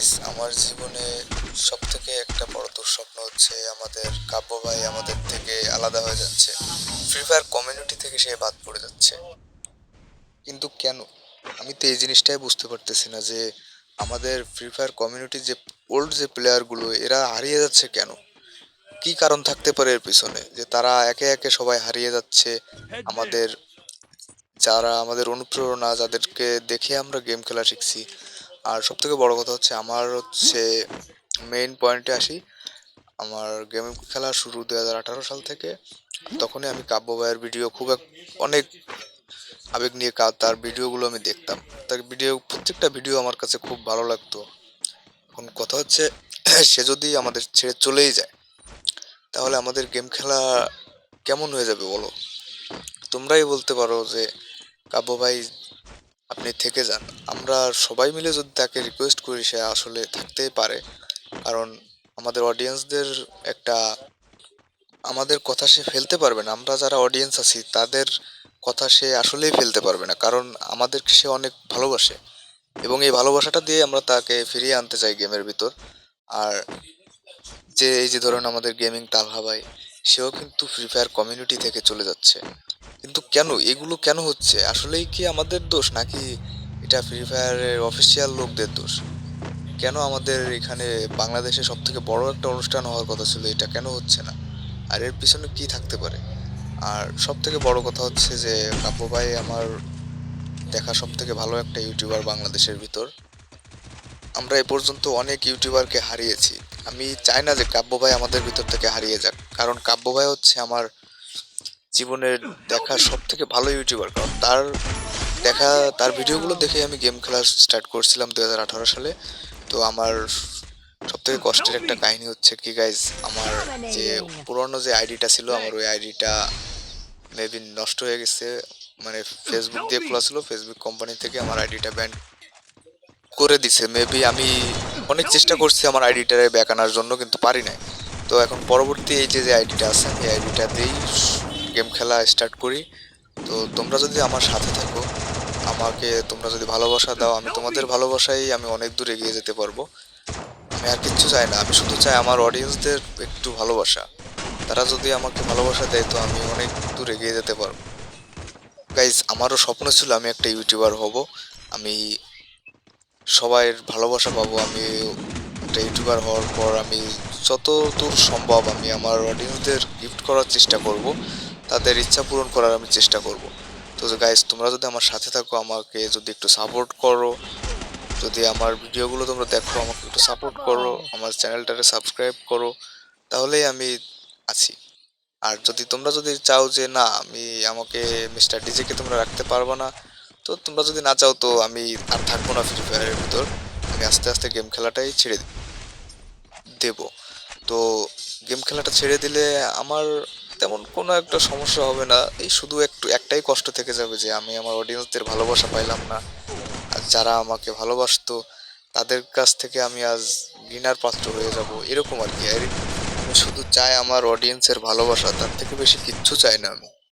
Guys, আমার জীবনে সবথেকে একটা বড় দুঃস্বপ্ন হচ্ছে আমাদের কাব্য ভাই আমাদের থেকে আলাদা হয়ে যাচ্ছে। ফ্রি ফায়ার কমিউনিটি থেকে সে বাদ পড়ে যাচ্ছে। কিন্তু কেন? আমি তো এই জিনিসটাই বুঝতে পারতেছি না যে আমাদের ফ্রি ফায়ার কমিউনিটির যে ওল্ড যে প্লেয়ারগুলো এরা হারিয়ে যাচ্ছে কেন? কি কারণ থাকতে পারে এর পিছনে যে তারা একে একে সবাই হারিয়ে যাচ্ছে? আমাদের যারা আমাদের অনুপ্রেরণা, যাদেরকে দেখে আমরা গেম খেলা শিখছি। আর সবথেকে বড় কথা হচ্ছে আমার হচ্ছে মেইন পয়েন্টে আসি। আমার গেম খেলা শুরু 2018 সাল থেকে। তখনই আমি কাব্য ভাইয়ের ভিডিও অনেক আবেগ নিয়ে তার ভিডিওগুলো আমি দেখতাম। তার ভিডিও প্রত্যেকটা ভিডিও আমার কাছে খুব ভালো লাগতো। এখন কথা হচ্ছে সে যদি আমাদের ছেড়ে চলেই যায় তাহলে আমাদের গেম খেলা কেমন হয়ে যাবে বলো? তোমরাই বলতে পারো যে কাব্য ভাই আপনি থেকে যান। আমরা সবাই মিলে যদি তাকে রিকোয়েস্ট করি সে আসলে থাকতেই পারে। কারণ আমাদের অডিয়েন্সদের একটা আমাদের কথা সে ফেলতে পারবে না। আমরা যারা অডিয়েন্স আছি তাদের কথা সে আসলেই ফেলতে পারবে না। কারণ আমাদেরকে সে অনেক ভালোবাসে। এবং এই ভালোবাসাটা দিয়ে আমরা তাকে ফিরিয়ে আনতে চাই গেমের ভিতর। আর এই যে ধরুন আমাদের গেমিং তালহা ভাই, সেও কিন্তু ফ্রি ফায়ার কমিউনিটি থেকে চলে যাচ্ছে। কিন্তু কেন? এগুলো কেন হচ্ছে? আসলেই কি আমাদের দোষ, নাকি এটা ফ্রি ফায়ারের অফিসিয়াল লোকদের দোষ? কেন আমাদের এখানে বাংলাদেশে সবথেকে বড় একটা অনুষ্ঠান হওয়ার কথা ছিল, এটা কেন হচ্ছে না? আর এর পিছনে কি থাকতে পারে? আর সবথেকে বড় কথা হচ্ছে যে কাব্য ভাই আমার দেখা সবথেকে ভালো একটা ইউটিউবার বাংলাদেশের ভিতর। আমরা এ পর্যন্ত অনেক ইউটিউবারকে হারিয়েছি। আমি চাই না যে কাব্য ভাই আমাদের ভিতর থেকে হারিয়ে যাক। কারণ কাব্য ভাই হচ্ছে আমার জীবনের দেখা সবথেকে ভালো ইউটিউবার। কারণ দেখা তার ভিডিওগুলো দেখে আমি গেম খেলা স্টার্ট করছিলাম 2018 সালে। তো আমার সবথেকে কষ্টের একটা কাহিনী হচ্ছে কি গাইজ, আমার যে পুরনো যে আইডিটা ছিল আমার ওই আইডিটা মেবি নষ্ট হয়ে গেছে। মানে ফেসবুক দিয়ে খোলা ছিল, ফেসবুক কোম্পানি থেকে আমার আইডিটা ব্যান করে দিছে। মেবি আমি অনেক চেষ্টা করছি আমার আইডিটারে ব্যাক আনার জন্য, কিন্তু পারি নাই। তো এখন পরবর্তী এই যে আইডিটা আছে আমি আইডিটাতেই গেম খেলা স্টার্ট করি। তো তোমরা যদি আমার সাথে থাকো, আমাকে তোমরা যদি ভালোবাসা দাও, আমি তোমাদের ভালোবাসায় আমি অনেক দূর এগিয়ে যেতে পারবো। আমি আর কিচ্ছু চাই না, আমি শুধু চাই আমার অডিয়েন্সদের একটু ভালোবাসা। তারা যদি আমাকে ভালোবাসা দেয় তো আমি অনেক দূর এগিয়ে যেতে পারবো। গাইজ, আমারও স্বপ্ন ছিল আমি একটা ইউটিউবার হব। আমি সবাইয়ের ভালোবাসা পাবো। আমি একটা ইউটিউবার হওয়ার পর আমি যতদূর সম্ভব আমি আমার অডিয়েন্সদের গিফট করার চেষ্টা করব, তাদের ইচ্ছা পূরণ করার আমি চেষ্টা করব। তো গাইজ, তোমরা যদি আমার সাথে থাকো, আমাকে যদি একটু সাপোর্ট করো, যদি আমার ভিডিওগুলো তোমরা দেখো, আমাকে একটু সাপোর্ট করো, আমার চ্যানেলটাকে সাবস্ক্রাইব করো, তাহলেই আমি আছি। আর তোমরা যদি চাও যে না আমি আমাকে মিস্টার ডিজেকে তোমরা রাখতে পারবে না, তো তোমরা যদি না চাও তো আমি আর থাকবো না ফ্রি ফায়ারের ভিতর। আমি আস্তে আস্তে গেম খেলাটাই ছেড়ে দেব। তো গেম খেলাটা ছেড়ে দিলে আমার তেমন কোনো একটা সমস্যা হবে না। এই শুধু একটাই কষ্ট থেকে যাবে যে আমি আমার অডিয়েন্সদের ভালোবাসা পাইলাম না। আর যারা আমাকে ভালোবাসতো তাদের কাছ থেকে আমি আজ ঘৃণার পাত্র হয়ে যাব, এরকম আর কি। আমি শুধু চাই আমার অডিয়েন্সের ভালোবাসা, তার থেকে বেশি কিচ্ছু চাই না আমি।